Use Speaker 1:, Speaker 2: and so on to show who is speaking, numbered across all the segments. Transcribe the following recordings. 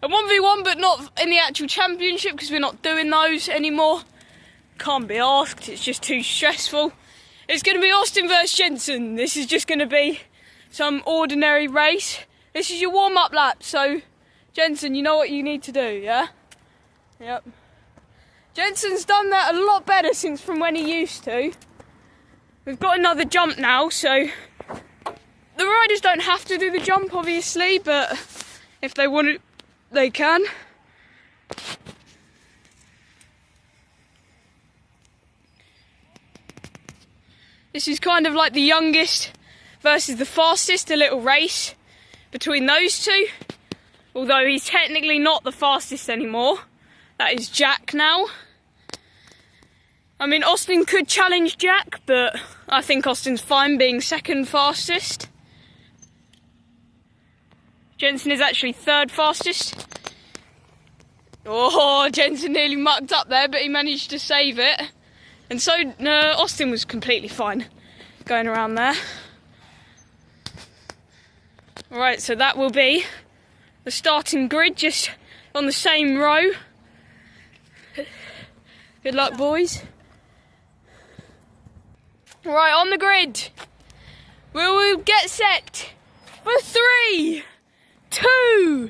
Speaker 1: a 1v1, but not in the actual championship because we're not doing those anymore. Can't be asked, it's just too stressful. It's going to be Austin versus Jensen. This is just going to be some ordinary race. This is your warm-up lap, so Jensen, you know what you need to do, yeah? Yep. Jensen's done that a lot better since from when he used to. We've got another jump now, so the riders don't have to do the jump, obviously, but if they want to, they can. This is kind of like the youngest versus the fastest, a little race between those two. Although he's technically not the fastest anymore. That is Jack now. I mean, Austin could challenge Jack, but I think Austin's fine being second fastest. Jensen is actually third fastest. Oh, Jensen nearly mucked up there, but he managed to save it. And so Austin was completely fine going around there. Alright, so that will be the starting grid, just on the same row. Good luck, boys. Right, on the grid. We will get set for 3, 2,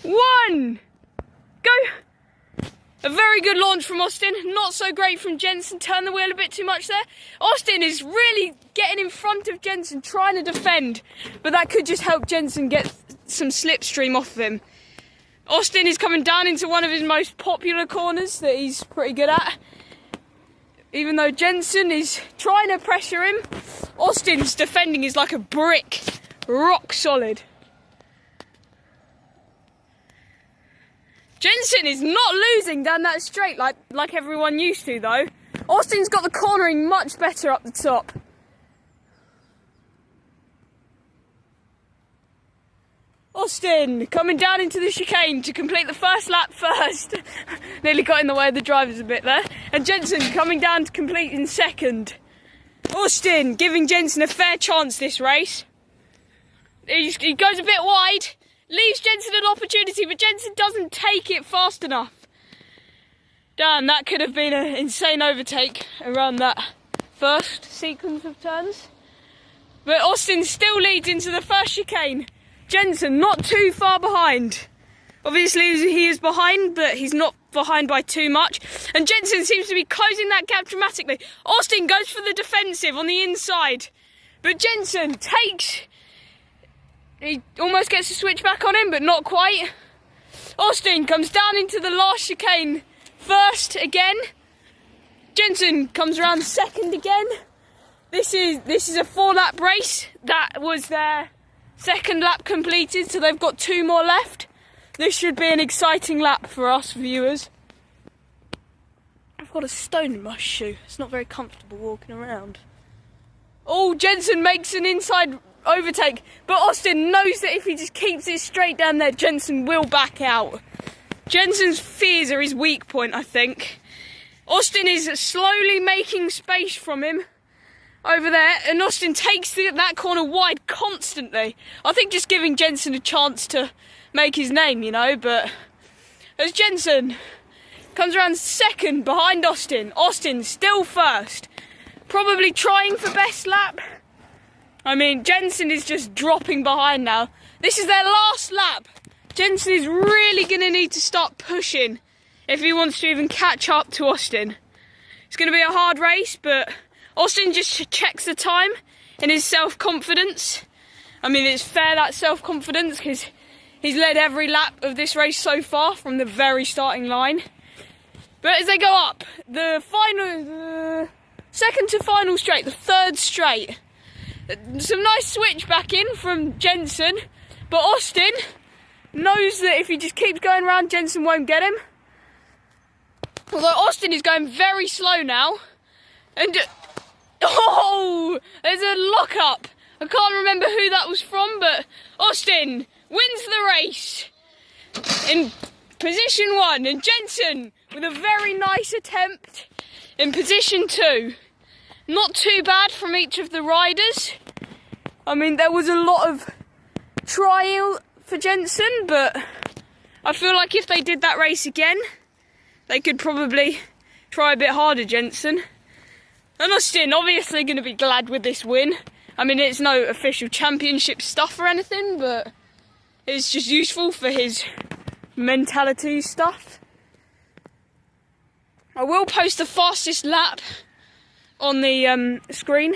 Speaker 1: 1, go! A very good launch from Austin, not so great from Jensen, turned the wheel a bit too much there. Austin is really getting in front of Jensen, trying to defend, but that could just help Jensen get some slipstream off of him. Austin is coming down into one of his most popular corners that he's pretty good at. Even though Jensen is trying to pressure him, Austin's defending is like a brick, rock solid. Jensen is not losing down that straight like everyone used to though. Austin's got the cornering much better up the top. Austin coming down into the chicane to complete the first lap first. Nearly got in the way of the drivers a bit there. And Jensen coming down to complete in second. Austin giving Jensen a fair chance this race. He goes a bit wide. Leaves Jensen an opportunity, but Jensen doesn't take it fast enough. Damn, that could have been an insane overtake around that first sequence of turns. But Austin still leads into the first chicane. Jensen not too far behind. Obviously he is behind, but he's not behind by too much. And Jensen seems to be closing that gap dramatically. Austin goes for the defensive on the inside. But Jensen takes... He almost gets a switch back on him, but not quite. Austin comes down into the last chicane first again. Jensen comes around second again. This is a 4-lap race. That was their second lap completed, so they've got 2 more left. This should be an exciting lap for us viewers. I've got a stone in my shoe. It's not very comfortable walking around. Oh, Jensen makes an inside overtake, but Austin knows that if he just keeps it straight down there, Jensen will back out. Jensen's fears are his weak point, I think. Austin is slowly making space from him over there, and Austin takes that corner wide constantly. I think just giving Jensen a chance to make his name, you know, but as Jensen comes around second behind Austin, Austin still first, probably trying for best lap. I mean, Jensen is just dropping behind now. This is their last lap. Jensen is really going to need to start pushing if he wants to even catch up to Austin. It's going to be a hard race, but Austin just checks the time in his self-confidence. I mean, it's fair, that self-confidence, because he's led every lap of this race so far from the very starting line. But as they go up, the second to final straight, the third straight, some nice switch back in from Jensen, but Austin knows that if he just keeps going around, Jensen won't get him. Although Austin is going very slow now, and oh, there's a lock-up. I can't remember who that was from, but Austin wins the race in position 1, and Jensen with a very nice attempt in position 2. Not too bad from each of the riders. I mean, there was a lot of trial for Jensen, but I feel like if they did that race again, they could probably try a bit harder, Jensen. And Austin, obviously going to be glad with this win. I mean, it's no official championship stuff or anything, but it's just useful for his mentality stuff. I will post the fastest lap on the screen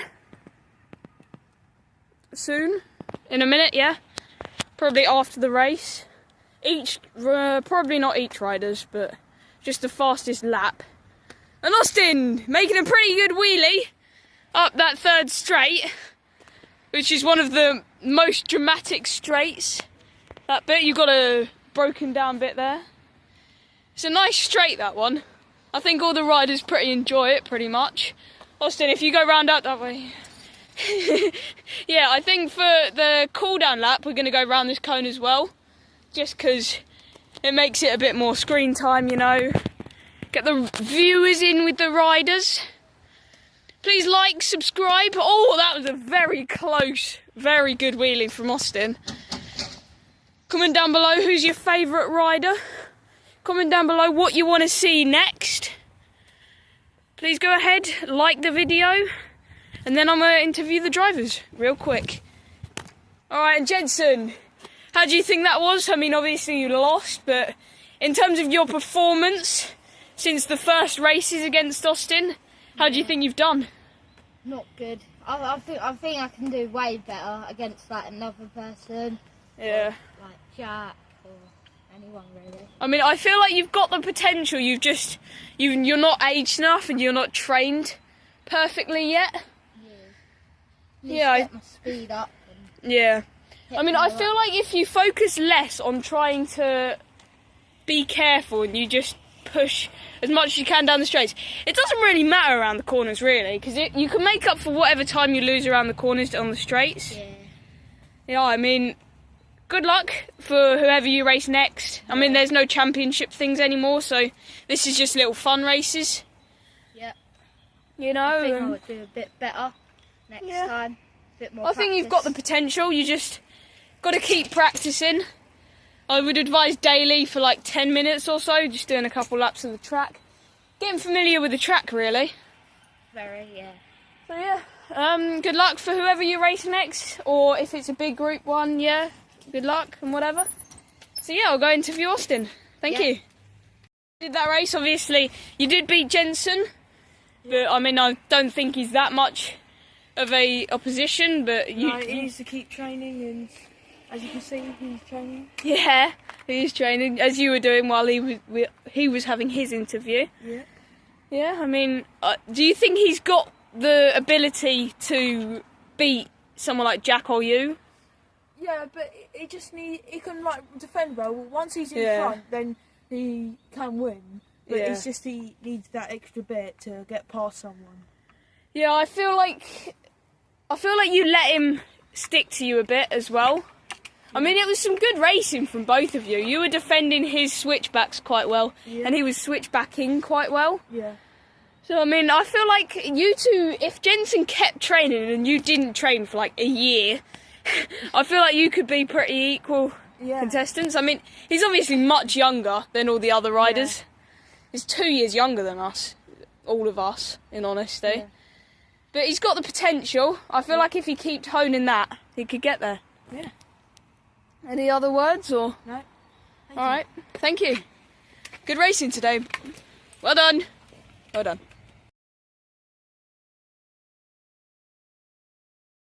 Speaker 1: soon, in a minute, yeah. Probably after the race. Probably not each riders, but just the fastest lap. And Austin making a pretty good wheelie up that third straight, which is one of the most dramatic straights. That bit, you got a broken down bit there. It's a nice straight, that one. I think all the riders pretty enjoy it, pretty much. Austin, if you go round out that way. Yeah, I think for the cool down lap, we're going to go round this cone as well. Just because it makes it a bit more screen time, you know. Get the viewers in with the riders. Please like, subscribe. Oh, that was a very close, very good wheelie from Austin. Comment down below who's your favourite rider. Comment down below what you want to see next. Please go ahead, like the video, and then I'm going to interview the drivers real quick. Alright, and Jensen, how do you think that was? I mean, obviously you lost, but in terms of your performance since the first races against Austin, how do you think you've done?
Speaker 2: Not good. I think I can do way better against like another person.
Speaker 1: Yeah.
Speaker 2: Like Jack or anyone really.
Speaker 1: I mean, I feel like you've got the potential. You're not aged enough and you're not trained perfectly yet.
Speaker 2: Yeah. Get my speed up.
Speaker 1: Yeah. I mean, I feel like if you focus less on trying to be careful and you just push as much as you can down the straights, it doesn't really matter around the corners, really, because you can make up for whatever time you lose around the corners on the straights.
Speaker 2: Yeah.
Speaker 1: Yeah, I mean, good luck for whoever you race next. I mean, there's no championship things anymore, so this is just little fun races.
Speaker 2: Yep.
Speaker 1: You know?
Speaker 2: I think I would do a bit better next time. A bit more
Speaker 1: I think you've got the potential, you just got to keep practicing. I would advise daily for like 10 minutes or so, just doing a couple laps of the track. Getting familiar with the track, really.
Speaker 2: Very, yeah.
Speaker 1: So yeah, good luck for whoever you race next, or if it's a big group one, yeah, good luck and whatever. So yeah, I'll go interview Austin. Thank you. Did that race, obviously, you did beat Jensen, but I mean, I don't think he's that much of a opposition, but
Speaker 3: he needs to keep training, and as you can see, he's training.
Speaker 1: Yeah, he's training, as you were doing while he was having his interview.
Speaker 3: Yeah.
Speaker 1: Yeah, I mean, do you think he's got the ability to beat someone like Jack or you?
Speaker 3: Yeah, but he can like defend well. Once he's in front, then he can win. But it's just he needs that extra bit to get past someone.
Speaker 1: Yeah, I feel like you let him stick to you a bit as well. I mean, it was some good racing from both of you. You were defending his switchbacks quite well, and he was switchbacking quite well.
Speaker 3: Yeah.
Speaker 1: So, I mean, I feel like you two, if Jensen kept training and you didn't train for like a year, I feel like you could be pretty equal contestants. I mean, he's obviously much younger than all the other riders. Yeah. He's 2 years younger than us, all of us, in honesty. Yeah. But he's got the potential. I feel like if he keeps honing that, he could get there.
Speaker 3: Yeah.
Speaker 1: Any other words or?
Speaker 3: No.
Speaker 1: All right. Thank you. Good racing today. Well done. Well done.